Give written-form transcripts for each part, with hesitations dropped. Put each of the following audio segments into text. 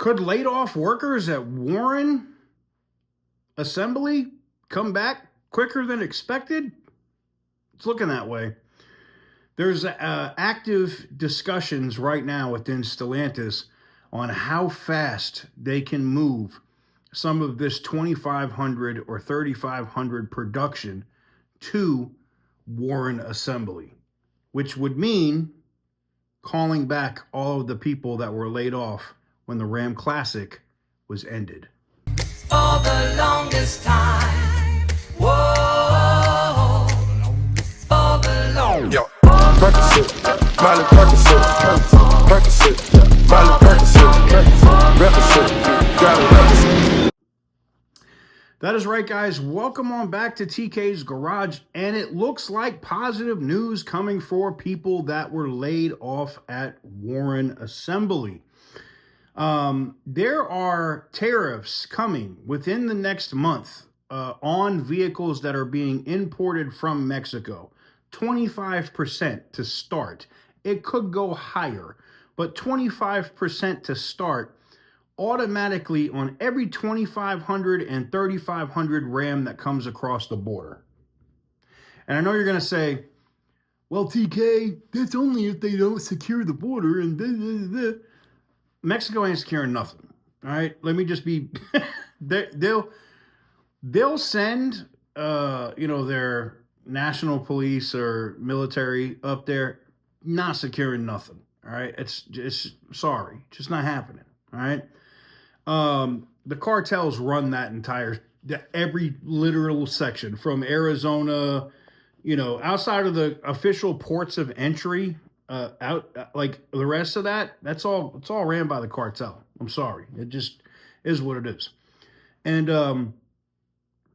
Could laid off workers at Warren Assembly come back quicker than expected? It's looking that way. There's active discussions right now within Stellantis on how fast they can move some of this 2,500 or 3,500 production to Warren Assembly, which would mean calling back all of the people that were laid off when the Ram Classic was ended. For the longest time, whoa, for the longest. Yo, Percocet, Miley Percocet, Miley Percocet, represent, gotta represent. That is right, guys. Welcome on back to TK's Garage, and it looks like positive news coming for people that were laid off at Warren Assembly. There are tariffs coming within the next month on vehicles that are being imported from Mexico. 25% to start. It could go higher, but 25% to start automatically on every 2,500 and 3,500 Ram that comes across the border. And I know you're going to say, well, TK, that's only if they don't secure the border and blah, blah, blah. Mexico ain't securing nothing. All right, let me just be. they'll send their national police or military up there, not securing nothing. All right, it's just sorry, just not happening. All right, the cartels run every literal section from Arizona, outside of the official ports of entry. Like the rest of that, it's all ran by the cartel. I'm sorry. It just is what it is. And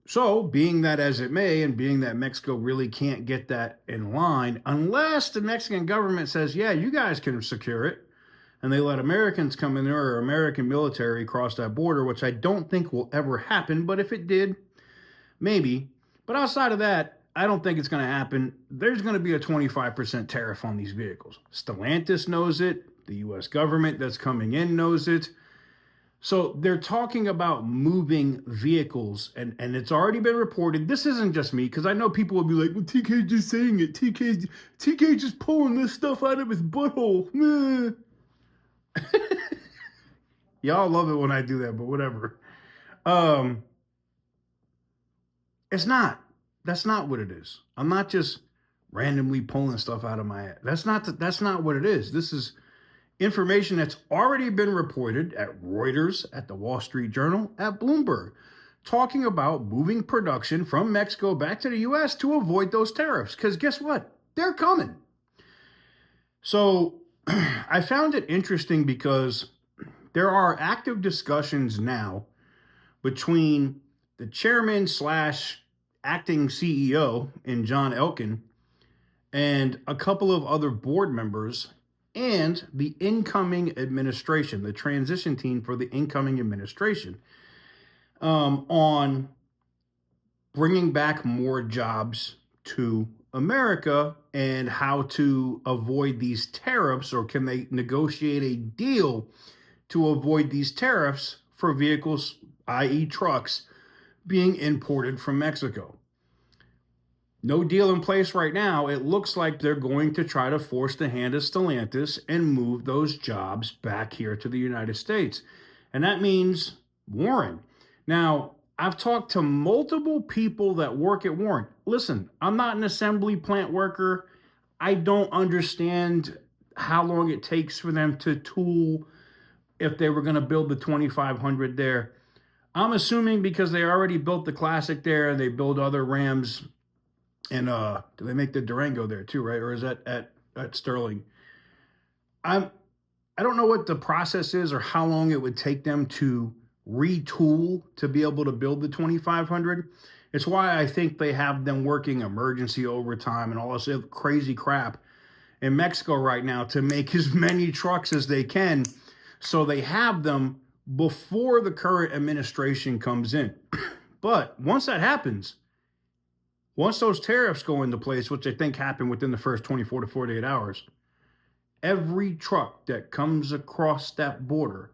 so being that as it may, and being that Mexico really can't get that in line unless the Mexican government says, yeah, you guys can secure it, and they let Americans come in there or American military cross that border, which I don't think will ever happen. But if it did, maybe. But outside of that, I don't think it's going to happen. There's going to be a 25% tariff on these vehicles. Stellantis knows it. The U.S. government that's coming in knows it. So they're talking about moving vehicles, and it's already been reported. This isn't just me, because I know people will be like, well, TK just saying it. TK just pulling this stuff out of his butthole. Y'all love it when I do that, but whatever. It's not. That's not what it is. I'm not just randomly pulling stuff out of my ass. That's not what it is. This is information that's already been reported at Reuters, at the Wall Street Journal, at Bloomberg, talking about moving production from Mexico back to the U.S. to avoid those tariffs. Because guess what? They're coming. So I found it interesting because there are active discussions now between the chairman / acting CEO in John Elkin and a couple of other board members and the incoming administration, the transition team for the incoming administration, on bringing back more jobs to America and how to avoid these tariffs, or can they negotiate a deal to avoid these tariffs for vehicles, i.e. trucks, being imported from Mexico. No deal in place right now. It looks like they're going to try to force the hand of Stellantis and move those jobs back here to the United States. And that means Warren. Now, I've talked to multiple people that work at Warren. Listen, I'm not an assembly plant worker. I don't understand how long it takes for them to tool if they were going to build the 2,500 there. I'm assuming because they already built the Classic there and they build other Rams, and do they make the Durango there too, right? Or is that at Sterling? I don't know what the process is or how long it would take them to retool to be able to build the 2,500. It's why I think they have them working emergency overtime and all this crazy crap in Mexico right now to make as many trucks as they can, so they have them before the current administration comes in. But once that happens, once those tariffs go into place, which I think happen within the first 24 to 48 hours, every truck that comes across that border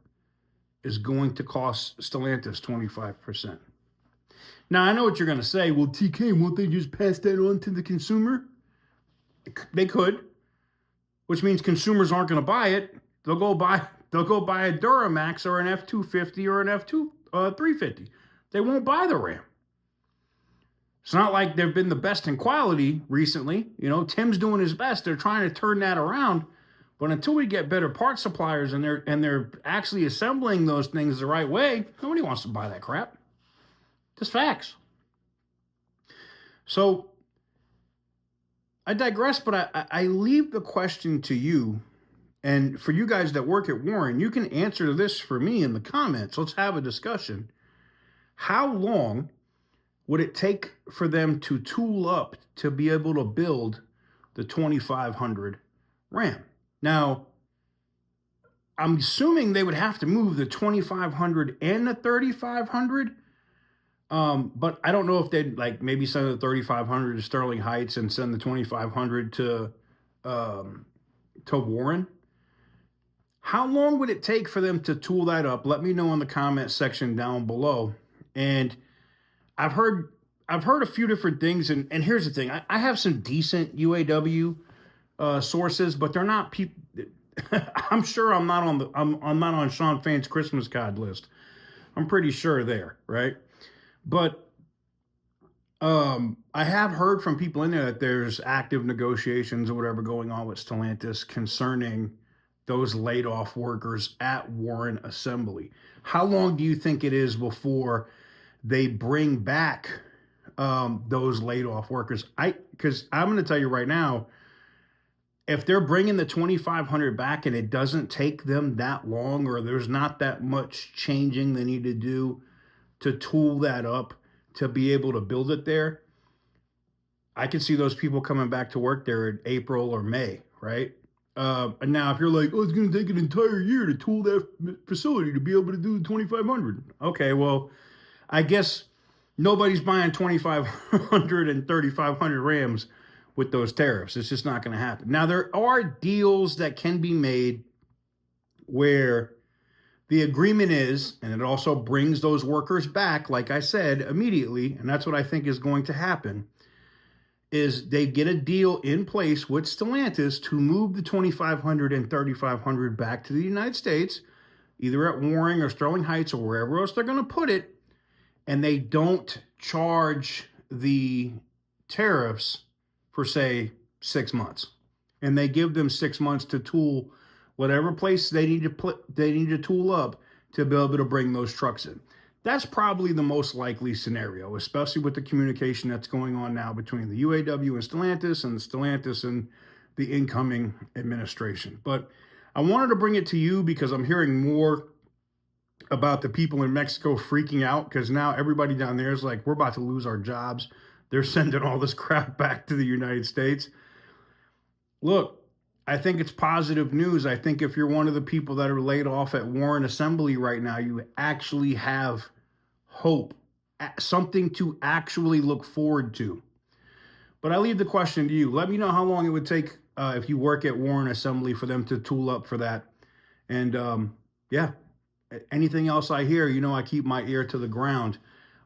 is going to cost Stellantis 25%. Now, I know what you're going to say. Well, TK, won't they just pass that on to the consumer? They could, which means consumers aren't going to buy it. They'll go buy a Duramax or an F-250 or an F-350. They won't buy the Ram. It's not like they've been the best in quality recently. You know, Tim's doing his best. They're trying to turn that around. But until we get better part suppliers and they're actually assembling those things the right way, nobody wants to buy that crap. Just facts. So I digress, but I leave the question to you. And for you guys that work at Warren, you can answer this for me in the comments. Let's have a discussion. How long would it take for them to tool up to be able to build the 2500 Ram? Now, I'm assuming they would have to move the 2500 and the 3500. But I don't know if they'd like maybe send the 3500 to Sterling Heights and send the 2500 to Warren. How long would it take for them to tool that up? Let me know in the comment section down below. And I've heard a few different things, and here's the thing: I have some decent UAW sources, but they're not people. I'm sure I'm not on Sean Fain's Christmas card list. I'm pretty sure there, right? But I have heard from people in there that there's active negotiations or whatever going on with Stellantis concerning those laid off workers at Warren Assembly. How long do you think it is before they bring back those laid off workers? Because I'm going to tell you right now, if they're bringing the 2500 back and it doesn't take them that long, or there's not that much changing they need to do to tool that up to be able to build it there, I can see those people coming back to work there in April or May, right? And now if you're like, oh, it's going to take an entire year to tool that facility to be able to do the 2500. Okay, well, I guess nobody's buying 2500 and 3500 Rams with those tariffs. It's just not going to happen. Now, there are deals that can be made where the agreement is, and it also brings those workers back, like I said, immediately, and that's what I think is going to happen, is they get a deal in place with Stellantis to move the 2500 and 3500 back to the United States, either at Warren or Sterling Heights or wherever else they're going to put it, and they don't charge the tariffs for, say, 6 months. And they give them 6 months to tool whatever place they need to tool up to be able to bring those trucks in. That's probably the most likely scenario, especially with the communication that's going on now between the UAW and Stellantis and the incoming administration. But I wanted to bring it to you because I'm hearing more about the people in Mexico freaking out because now everybody down there is like, we're about to lose our jobs. They're sending all this crap back to the United States. Look, I think it's positive news. I think if you're one of the people that are laid off at Warren Assembly right now, you actually have hope, something to actually look forward to. But I leave the question to you. Let me know how long it would take if you work at Warren Assembly for them to tool up for that. And yeah, anything else I hear, you know, I keep my ear to the ground.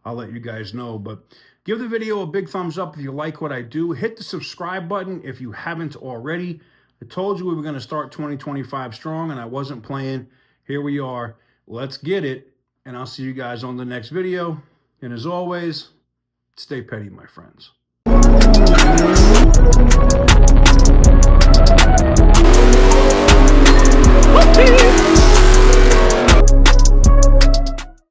I'll let you guys know. But give the video a big thumbs up if you like what I do. Hit the subscribe button if you haven't already. I told you we were going to start 2025 strong, and I wasn't playing. Here we are. Let's get it, and I'll see you guys on the next video. And as always, stay petty, my friends.